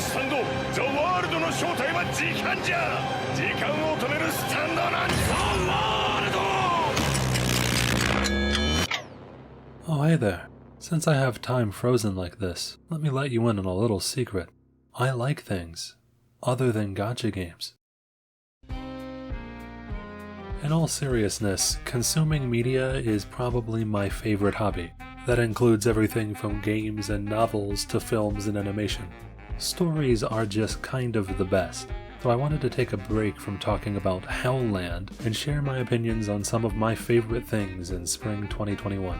スタンドザ・ワールドの正体は時間じゃ。時間を止めるスタンドなんザ・ワールド。 Oh, hey there. Since I have time frozen like this, let me let you in on a little secret. I like things other than gacha games. In all seriousness, consuming media is probably my favorite hobby. That includes everything from games and novels to films and animation. Stories are just kind of the best, so I wanted to take a break from talking about Hellland and share my opinions on some of my favorite things in spring 2021.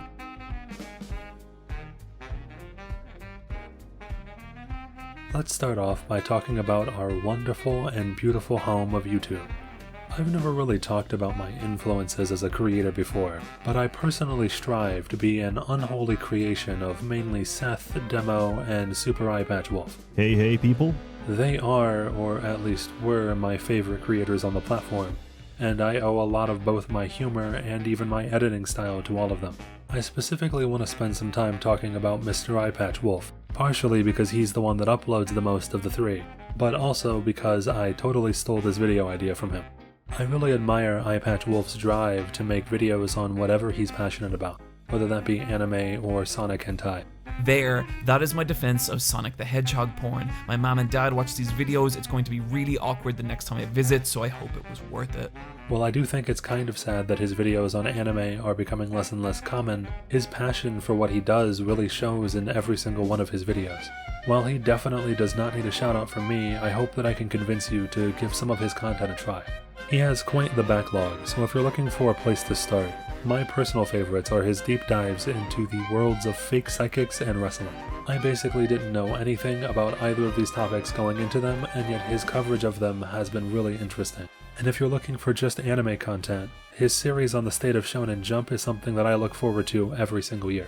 Let's start off by talking about our wonderful and beautiful home of YouTube. I've never really talked about my influences as a creator before, but I personally strive to be an unholy creation of mainly Seth, Demo, and Super Eyepatch Wolf. Hey people. They are, or at least were, my favorite creators on the platform, and I owe a lot of both my humor and even my editing style to all of them. I specifically want to spend some time talking about Mr. Eyepatch Wolf, partially because he's the one that uploads the most of the three, but also because I totally stole this video idea from him. I really admire Eyepatch Wolf's drive to make videos on whatever he's passionate about, whether that be anime or Sonic hentai. That is my defense of Sonic the Hedgehog porn. My mom and dad watch these videos. It's going to be really awkward the next time I visit, so I hope it was worth it. While I do think it's kind of sad that his videos on anime are becoming less and less common, his passion for what he does really shows in every single one of his videos. While he definitely does not need a shout out from me, I hope that I can convince you to give some of his content a try. He has quite the backlog, so if you're looking for a place to start, my personal favorites are his deep dives into the worlds of fake psychics and wrestling. I basically didn't know anything about either of these topics going into them, and yet his coverage of them has been really interesting. And if you're looking for just anime content, his series on the state of Shonen Jump is something that I look forward to every single year.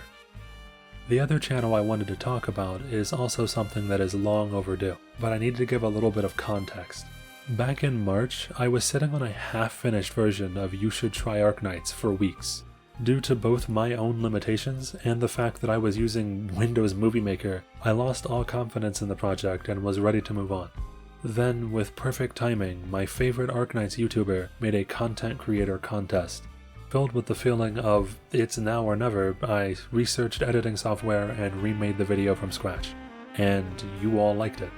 The other channel I wanted to talk about is also something that is long overdue, but I need to give a little bit of context. Back in March, I was sitting on a half-finished version of You Should Try Arknights for weeks. Due to both my own limitations and the fact that I was using Windows Movie Maker, I lost all confidence in the project and was ready to move on. Then, with perfect timing, my favorite Arknights YouTuber made a content creator contest. Filled with the feeling of, it's now or never, I researched editing software and remade the video from scratch. And you all liked it.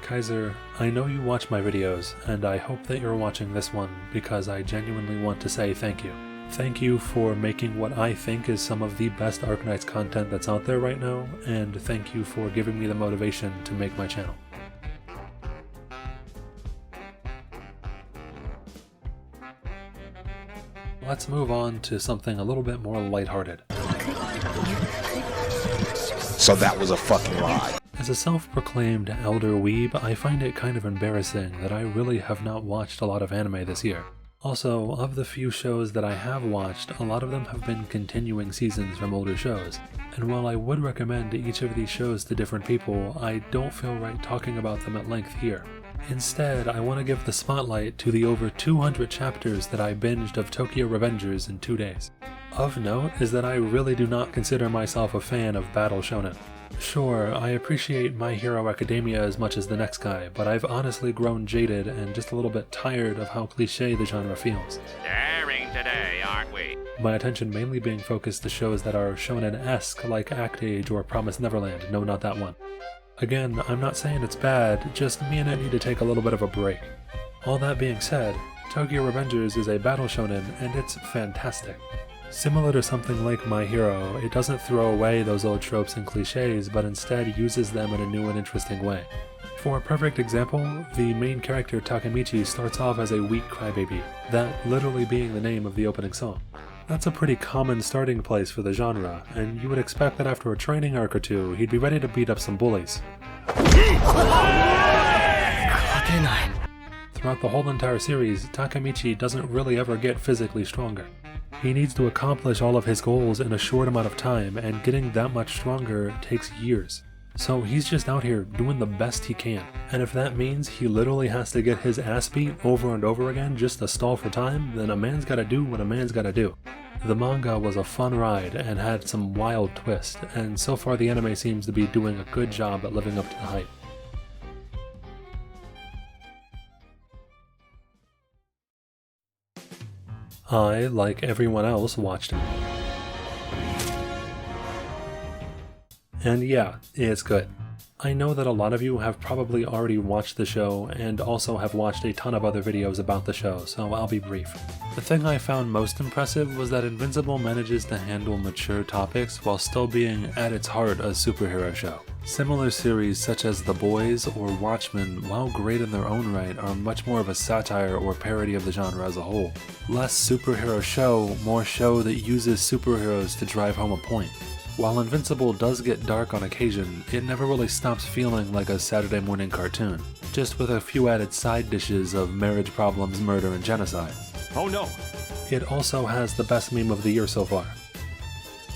Kaiser, I know you watch my videos, and I hope that you're watching this one because I genuinely want to say thank you. Thank you for making what I think is some of the best Arknights content that's out there right now, and thank you for giving me the motivation to make my channel. Let's move on to something a little bit more lighthearted. So that was a fucking lie. As a self-proclaimed elder weeb, I find it kind of embarrassing that I really have not watched a lot of anime this year. Also, of the few shows that I have watched, a lot of them have been continuing seasons from older shows, and while I would recommend each of these shows to different people, I don't feel right talking about them at length here. Instead, I want to give the spotlight to the over 200 chapters that I binged of Tokyo Revengers in 2 days. Of note is that I really do not consider myself a fan of battle shonen. Sure, I appreciate My Hero Academia as much as the next guy, but I've honestly grown jaded and just a little bit tired of how cliché the genre feels. Daring today, aren't we? My attention mainly being focused to shows that are shonen-esque like Act Age or Promised Neverland, no, not that one. Again, I'm not saying it's bad, just me and it need to take a little bit of a break. All that being said, Tokyo Revengers is a battle shonen, and it's fantastic. Similar to something like My Hero, it doesn't throw away those old tropes and cliches, but instead uses them in a new and interesting way. For a perfect example, the main character Takemichi starts off as a weak crybaby, that literally being the name of the opening song. That's a pretty common starting place for the genre, and you would expect that after a training arc or two, he'd be ready to beat up some bullies. Throughout the whole entire series, Takemichi doesn't really ever get physically stronger. He needs to accomplish all of his goals in a short amount of time, and getting that much stronger takes years. So he's just out here doing the best he can, and if that means he literally has to get his ass beat over and over again just to stall for time, then a man's gotta do what a man's gotta do. The manga was a fun ride and had some wild twists, and so far the anime seems to be doing a good job at living up to the hype. I, like everyone else, watched it. And yeah, it's good. I know that a lot of you have probably already watched the show and also have watched a ton of other videos about the show, so I'll be brief. The thing I found most impressive was that Invincible manages to handle mature topics while still being at its heart a superhero show. Similar series such as The Boys or Watchmen, while great in their own right, are much more of a satire or parody of the genre as a whole. Less superhero show, more show that uses superheroes to drive home a point. While Invincible does get dark on occasion, it never really stops feeling like a Saturday morning cartoon, just with a few added side dishes of marriage problems, murder, and genocide. Oh no! It also has the best meme of the year so far.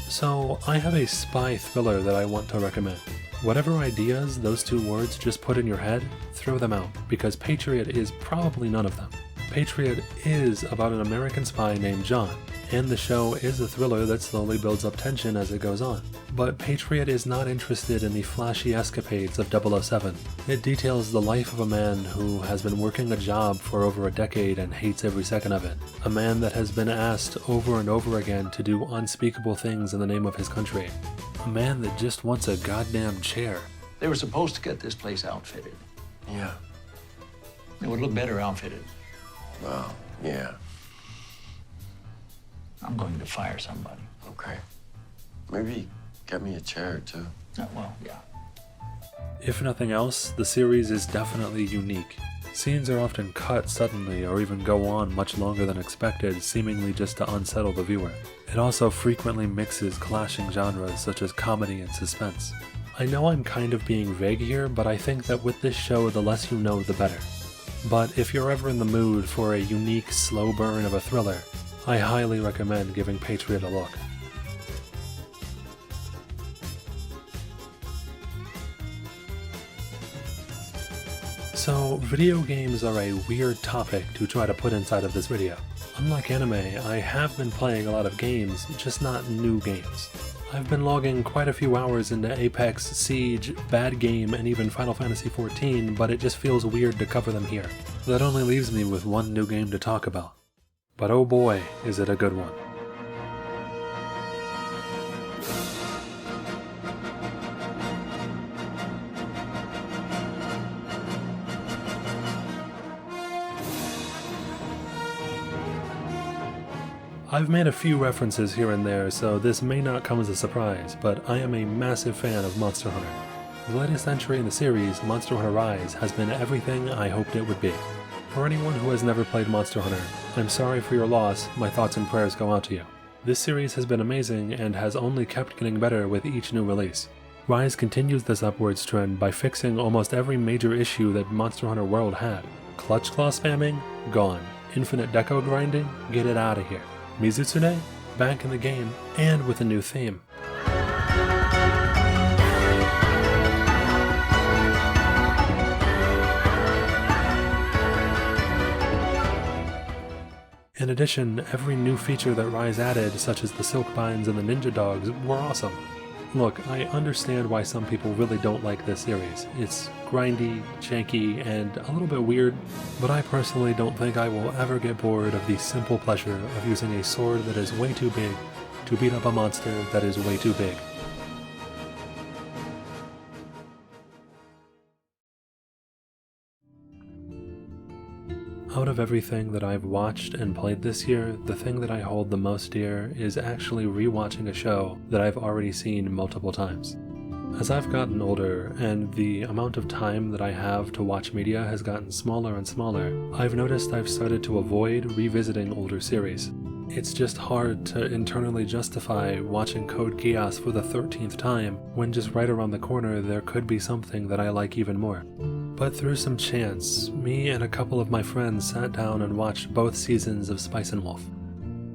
So, I have a spy thriller that I want to recommend. Whatever ideas those two words just put in your head, throw them out, because Patriot is probably none of them. Patriot is about an American spy named John, and the show is a thriller that slowly builds up tension as it goes on. But Patriot is not interested in the flashy escapades of 007. It details the life of a man who has been working a job for over a decade and hates every second of it. A man that has been asked over and over again to do unspeakable things in the name of his country. A man that just wants a goddamn chair. They were supposed to get this place outfitted. Yeah. It would look better outfitted. Well, yeah. I'm going to fire somebody. Okay. Maybe get me a chair, too. Well, yeah. If nothing else, the series is definitely unique. Scenes are often cut suddenly or even go on much longer than expected, seemingly just to unsettle the viewer. It also frequently mixes clashing genres such as comedy and suspense. I know I'm kind of being vague here, but I think that with this show, the less you know, the better. But if you're ever in the mood for a unique, slow burn of a thriller, I highly recommend giving Patriot a look. So, video games are a weird topic to try to put inside of this video. Unlike anime, I have been playing a lot of games, just not new games. I've been logging quite a few hours into Apex, Siege, Bad Game, and even Final Fantasy XIV, but it just feels weird to cover them here. That only leaves me with one new game to talk about. But oh boy, is it a good one. I've made a few references here and there, so this may not come as a surprise, but I am a massive fan of Monster Hunter. The latest entry in the series, Monster Hunter Rise, has been everything I hoped it would be. For anyone who has never played Monster Hunter, I'm sorry for your loss, my thoughts and prayers go out to you. This series has been amazing and has only kept getting better with each new release. Rise continues this upwards trend by fixing almost every major issue that Monster Hunter World had. Clutch claw spamming? Gone. Infinite deco grinding? Get it out of here. Mizutsune? Back in the game, and with a new theme. In addition, every new feature that Rise added, such as the silk binds and the ninja dogs, were awesome. Look, I understand why some people really don't like this series. It's grindy, janky, and a little bit weird, but I personally don't think I will ever get bored of the simple pleasure of using a sword that is way too big to beat up a monster that is way too big. Out of everything that I've watched and played this year, the thing that I hold the most dear is actually rewatching a show that I've already seen multiple times. As I've gotten older, and the amount of time that I have to watch media has gotten smaller and smaller, I've noticed I've started to avoid revisiting older series. It's just hard to internally justify watching Code Geass for the 13th time when just right around the corner there could be something that I like even more. But through some chance, me and a couple of my friends sat down and watched both seasons of Spice and Wolf.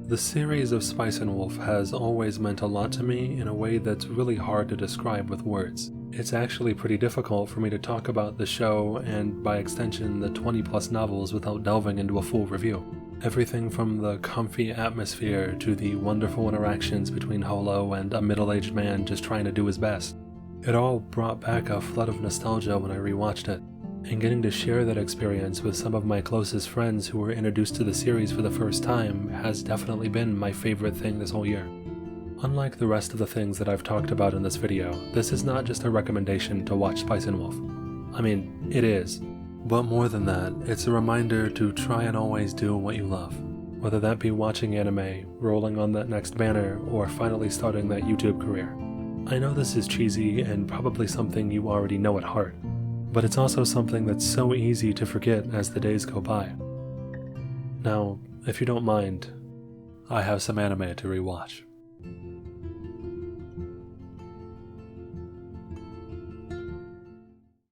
The series of Spice and Wolf has always meant a lot to me in a way that's really hard to describe with words. It's actually pretty difficult for me to talk about the show and, by extension, the 20+ novels without delving into a full review. Everything from the comfy atmosphere to the wonderful interactions between Holo and a middle-aged man just trying to do his best. It all brought back a flood of nostalgia when I rewatched it. and getting to share that experience with some of my closest friends who were introduced to the series for the first time has definitely been my favorite thing this whole year. Unlike the rest of the things that I've talked about in this video, this is not just a recommendation to watch Spice and Wolf. I mean, it is. But more than that, it's a reminder to try and always do what you love. Whether that be watching anime, rolling on that next banner, or finally starting that YouTube career. I know this is cheesy and probably something you already know at heart, but it's also something that's so easy to forget as the days go by. Now, if you don't mind, I have some anime to rewatch.